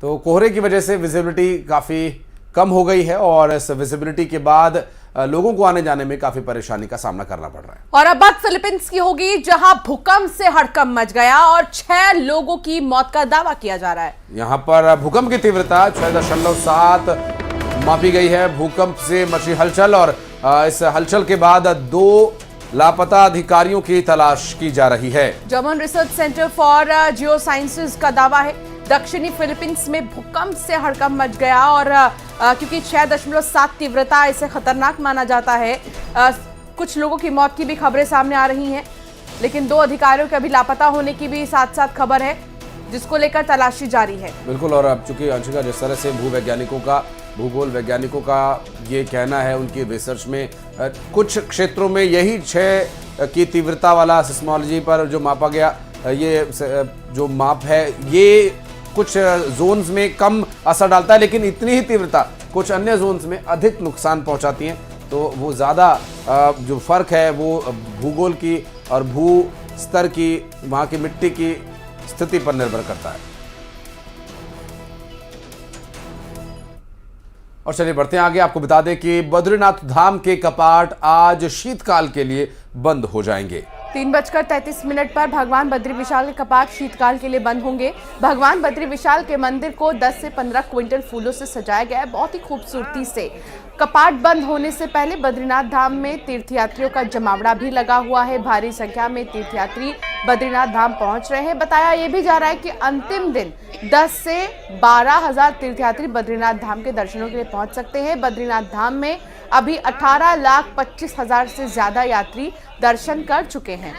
तो कोहरे की वजह से विजिबिलिटी काफ़ी कम हो गई है और इस विजिबिलिटी के बाद लोगों को आने जाने में काफी परेशानी का सामना करना पड़ रहा है। और अब बात फिलीपींस की होगी, जहां भूकंप से हड़कंप मच गया और 6 लोगों की मौत का दावा किया जा रहा है। यहां पर भूकंप की तीव्रता 6.7 मापी गई है। भूकंप से मची हलचल और इस हलचल के बाद 2 लापता अधिकारियों की तलाश की जा रही है। German research centre for Jio sciences का दावा है दक्षिणी फिलीपींस में भूकंप से हड़कंप मच गया और क्योंकि 6.7 तीव्रता इसे खतरनाक माना जाता है। कुछ लोगों की मौत की भी खबरें सामने आ रही हैं, लेकिन 2 अधिकारियों के अभी लापता होने की भी साथ साथ खबर है, जिसको लेकर तलाशी जारी है। बिल्कुल, और अब चूंकि अंशिका जिस तरह से भूगोल वैज्ञानिकों का ये कहना है, उनकी रिसर्च में कुछ क्षेत्रों में यही 6 की तीव्रता वाला सिस्मोलॉजी पर जो मापा गया, ये जो माप है ये कुछ जोन्स में कम असर डालता है, लेकिन इतनी ही तीव्रता कुछ अन्य जोन्स में अधिक नुकसान पहुंचाती हैं। तो वो ज़्यादा जो फर्क है वो भूगोल की और भू स्तर की, वहाँ की मिट्टी की स्थिति पर निर्भर करता है। और चलिए बढ़ते हैं आगे। आपको बता दें कि बद्रीनाथ धाम के कपाट आज शीतकाल के लिए बंद हो जाएंगे। 3:33 पर भगवान बद्री विशाल के कपाट शीतकाल के लिए बंद होंगे। भगवान बद्री विशाल के मंदिर को 10 से 15 क्विंटल फूलों से सजाया गया है, बहुत ही खूबसूरती से। कपाट बंद होने से पहले बद्रीनाथ धाम में तीर्थयात्रियों का जमावड़ा भी लगा हुआ है। भारी संख्या में तीर्थयात्री बद्रीनाथ धाम पहुंच रहे हैं। बताया यह भी जा रहा है कि अंतिम दिन 10 से 12,000 तीर्थयात्री बद्रीनाथ धाम के दर्शनों के लिए पहुंच सकते हैं। बद्रीनाथ धाम में अभी 18,25,000 से ज्यादा यात्री दर्शन कर चुके हैं।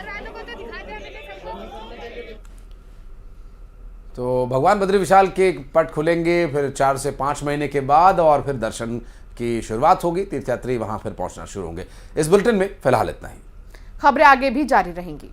तो भगवान बद्री विशाल के पट खुलेंगे फिर 4 से 5 महीने के बाद, और फिर दर्शन की शुरुआत होगी। तीर्थयात्री वहां फिर पहुंचना शुरू होंगे। इस बुलेटिन में फिलहाल इतना ही। खबरें आगे भी जारी रहेंगी।